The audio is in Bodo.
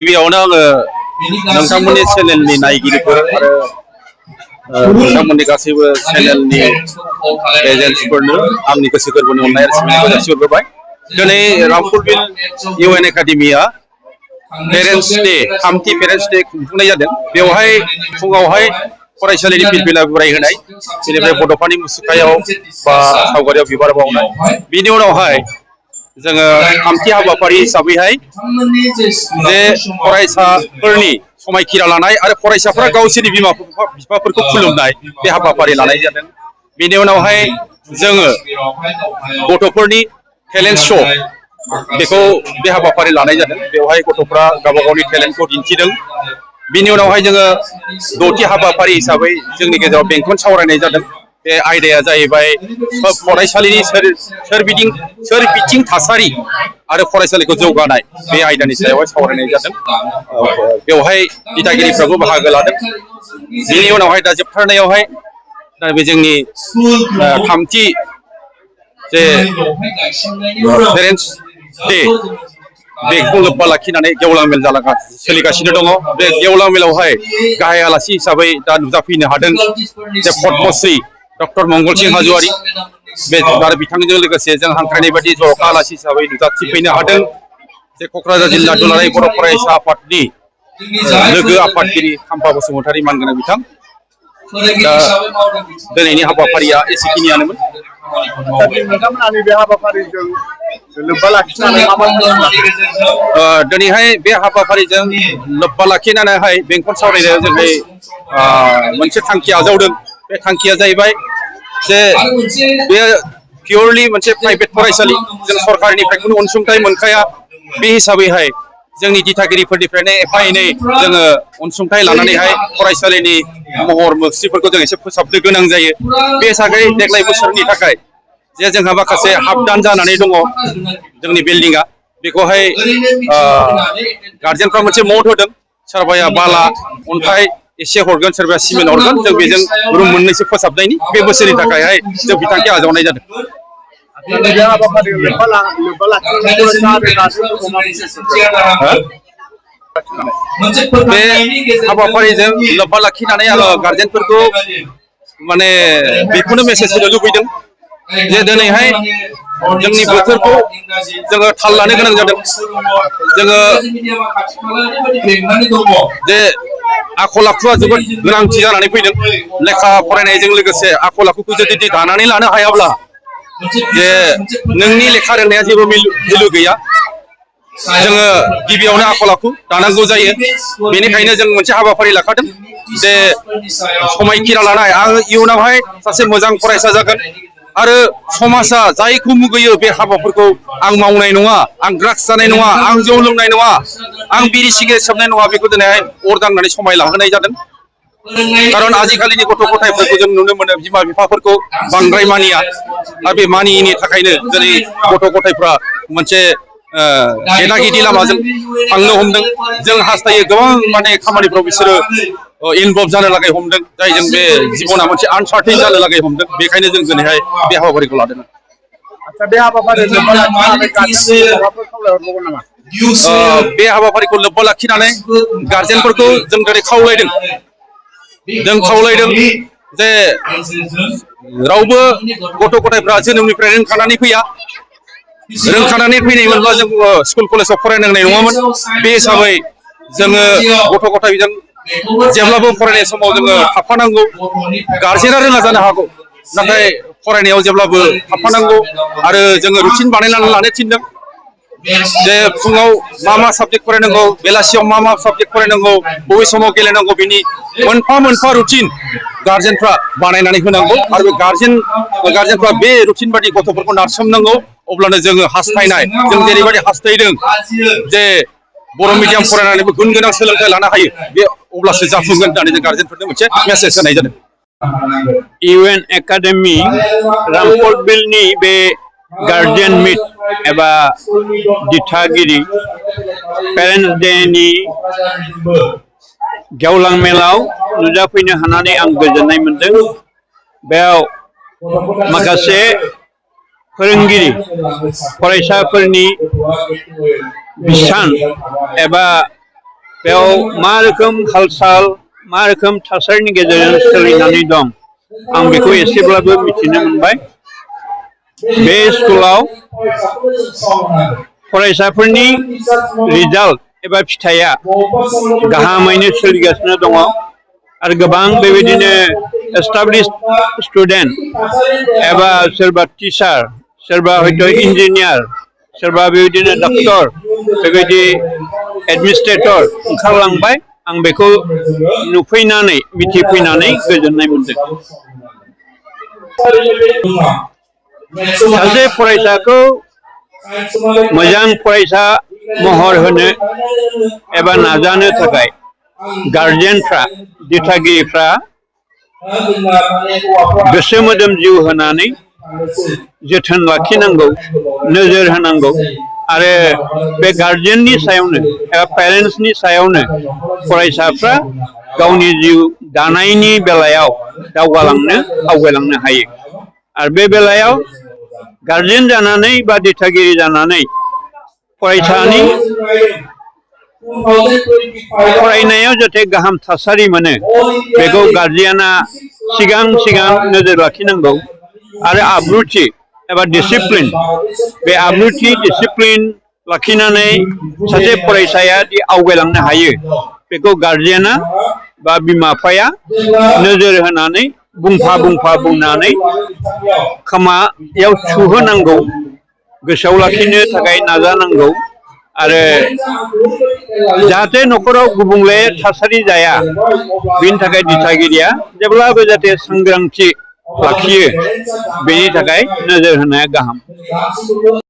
गिबियावनो आङो नोंथांमोननि चेनेलनि नायगिरिफोर आरो नोंथांमोननि गासैबो चेनेलनि एजेन्टफोरनो आंनि गोसो गोरबोनि अननाय आरो सिबिनायखौ जासिहरग्रोबाय। दिनै रामफुरबिल इउएन एकाडेमिया पेरेन्टस डे थामथि पेरेन्टस डे खुंफुंनाय जादों। बेवहाय फुङावहाय फरायसालिनि फिरफिला बरायहोनाय, बेनिफ्राय बड'फानि मुसुखायाव बा सावगारियाव बिबार बावनाय, बिनि उनावहाय जोङो थामथि हाबाफारि हिसाबैहाय जे फरायसाफोरनि समायखिरा लानाय आरो फरायसाफोरा गावसोरनि बिफाफोरखौ खुलुमनाय बे हाबाफारि लानाय जादों। बेनि उनावहाय जोङो गथ'फोरनि टेलेन्ट श' बेखौ बे हाबाफारि लानाय जादों। बेवहाय गथ'फ्रा गावबा गावनि टेलेन्टखौ दिन्थिदों। बिनि उनावहाय जोङो द'थि हाबाफारि हिसाबै जोंनि गेजेराव बेंखन सावरायनाय जादों। बे आयदाया जाहैबाय फरायसालिनि सोरबिथिं थासारि आरो फरायसालिखौ जौगानाय बे आयदानि सायावहाय सावरायनाय जादों। बेवहाय दिथागिरिफ्राबो बाहागो लादों। बिनि उनावहाय दा जोबथारनायावहाय बे जोंनि थामथि जे पेरेन्टस डे बेखौ लोब्बा लाखिनानै गेवलां मेल सोलिगासिनो दङ। बे गेवलां मेलावहाय गाहाय आलासि हिसाबै दा नुजाफैनो हादों जे पद्मश्री डक्टर मंगलसिं हाज'वारि, बे आरो बिथांजों लोगोसे जों हांख्रायनाय बायदि जर'खा आलासि हिसाबै नुजाथिफैनो हादों जे क'क्राझार जिल्ला दुलाराय बर' फरायसा आफादनि लोगो आफादगिरि खाम्फा बसुमतारी मानगोनां बिथां। दा दिनैनि हाबाफारिया एसेखिनियानोमोन। नोंथांमोनहानि बे हाबाफारिजों लोब्बा लाखिनानै दिनैहाय बे हाबाफारिजों लोब्बा लाखिनानैहाय बेंखन सावरायनायाव जोंहाय मोनसे थांखि आजावदों। बे थांखिया जाहैबाय जे बे पियरलि मोनसे प्राइभेट फरायसालि, जों सरकारनिफ्राय खुनु अनसुंथाइ मोनखाया। बे हिसाबैहाय जोंनि दिथागिरिफोरनिफ्रायनो एफा एनै जोङो अनसुंथाइ लानानैहाय फरायसालिनि महर मुस्रिफोरखौ जों एसे फोसाबनो गोनां जायो। बे हिसाबै देग्लाय बोसोरनि थाखाय जे जोंहा माखासे हाबदान जानानै दङ जोंनि बिल्डिंआ, बेखौहाय गार्जेनफ्रा मोनसे मद होदों। सोरबाया बाला अन्थाइ एसे हरगोन, सोरबाया सिमेन्ट हरगोन, जों बेजों रुम मोननैसो फोसाबनायनि बे बोसोरनि थाखायहाय जों बिथांखि आजावनाय जादों। बे हाबाफारिजों लोब्बा लाखिनानै आङो गार्जेनफोरखौ माने बेखौनो मेसेज होनो लुबैदों जे दिनैहाय जोंनि बोथोरखौ जोङो थाल लानो गोनां जादों। जोङो जे आखल आखुआ जोबोद गोनांथि जानानै फैदों। लेखा फरायनायजों लोगोसे आखल आखुखौ जुदि दानानै लानो हायाब्ला जे नोंनि लेखा रोंनाया जेबो भेलु गैया। जोङो गिबियावनो आखल आखु दानांगौ जायो। बेनिखायनो जों मोनसे हाबाफारि लाखादों जे समायखिरा लानाय। आङो इयुनावहाय सासे मोजां फरायसा जागोन आरो समाजा जायखौ मुगैयो बे हाबाफोरखौ आं मावनाय नङा, आं ड्राग्स जानाय नङा, आं जौ लोंनाय नङा, आं बिरि सिगारेट सोबनाय नङा, बेखौ दिनैहाय अर दांनानै समाय लाहोनाय जादों। खारन आजिखालिनि गथ' गथायफोरखौ जों नुनो मोनो बिमा बिफाफोरखौ बांद्राय मानिया, आरो बे मानियैनि थाखायनो दिनै गथ' गथायफ्रा मोनसे गेदा गेदि लामाजों थांनो हमदों। जों हास्थायो गोबां माने खामानिफ्राव बिसोरो इनभल्भ जानो लागै हमदों, जायजों बे जिबना मोनसे आनसार्टेन जानो लागै हमदों। बेखायनो जों दिनैहाय बे हाबाफारिखौ लादों। बे हाबाफारिखौ लोब्बा लाखिनानै गार्जेनफोरखौ माबाफोर खावलायहरबावगोन नामा? बे हाबाफारिखौ लोब्बा लाखिनानै गार्जेनफोरखौ जों दिनै खावलायदों जे रावबो गथ' गथायफ्रा जोनोमनिफ्राय रोंखानानै फैया। रोंखानानै फैनायमोनब्ला जों स्कुल कलेजाव फरायनांनाय नङामोन। बे हिसाबै जोङो गथ' गथायजों जेब्लाबो फरायनाय समाव जोङो थाफानांगौ। गारजेना रोङा जानो हागौ, नाथाय फरायनायाव जेब्लाबो थाफानांगौ। आरो जोङो रुटिन बानायनानै लानो थिनदों जे फुङाव मा साबजेक्ट फरायनांगौ, बेलासियाव मा साबजेक्ट फरायनांगौ, बबे समाव गेलेनांगौ, बिनि मोनफा मोनफा रुटिन गार्जेनफ्रा बानायनानै होनांगौ। आरो बे गार्जेनफ्रा बे रुटिन बायदि गथ'फोरखौ नारसोमनांगौ। अब्लानो जोङो हास्थायनाय, जों जेरैबायदि हास्थायदों जे बर' मिडियाम फरायनानैबो गुन गोनां सोलोंथाइ लानो हायो, बे अब्लासो जाफुंगोन होननानै जों गार्जेनफोरनो मोनसे मेसेज होनाय जादों। इउएन एकाडेमि रामफुरबिलनि बे गार्जियन मिट एबा दिथागिरि पेरेन्टस डेनि गेवलां मेलाव नुजाफैनो हानानै आं गोजोननाय मोनदों। बेयाव माखासे फोरोंगिरि, फरायसाफोरनि बिसान एबा बेयाव मा रोखोम हाल-साल मा रोखोम थासारिनि गेजेरजों सोलिनानै दं आं बेखौ एसेब्लाबो मिथिनो मोनबाय। बे स्कुलाव फरायसाफोरनि रिजाल्ट एबा फिथाइया गाहामैनो सोलिगासिनो दङ आरो गोबां बेबायदिनो एस्टाब्लिश स्टुडेन्ट एबा सोरबा टिचार सोरबा हयथ' इन्जिनियार सोरबा बेबायदिनो डक्टर बेबायदि एडमिनिस्ट्रेटर ओंखारलांबाय आं बेखौ नुफैनानै मिथिफैनानै गोजोननाय मोनदों। सासे फरायसाखौ मोजां फरायसा महर होनो एबा नाजानो थाखाय गार्जेनफ्रा दिथागिरिफ्रा गोसो मोदोम जिउ होनानै जोथोन लाखिनांगौ नोजोर होनांगौ आरो बे गार्जेननि सायावनो एबा पेरेन्ट्सनि सायावनो फरायसाफ्रा गावनि जिउ दानायनि बेलायाव आवगायलांनो हायो आरो बे बेलायाव गार्जेन जानानै बा दिथागिरि जानानै फरायसानि फरायनायाव जाहाथे गाहाम थासारि मोनो बेखौ गार्जियाना सिगां नोजोर लाखिनांगौ आरो आब्रुथि एबा डिसिप्लिन बे आब्रुथि डिसिप्लिन लाखिनानै सासे फरायसाया दि आवगायलांनो हायो बेखौ गार्जियाना बा बिमा बिफाया नोजोर होनानै बुंफा बुंनानै खोमायाव सुहोनांगौ गोसोआव लाखिनो थाखाय नाजानांगौ आरो जाहाथे न'खराव गुबुंले थासारि जाया बेनि थाखाय दिथागिरिया जेब्लाबो जाहाथे सांग्रांथि लाखियो बेनि थाखाय नोजोर होनाया गाहाम।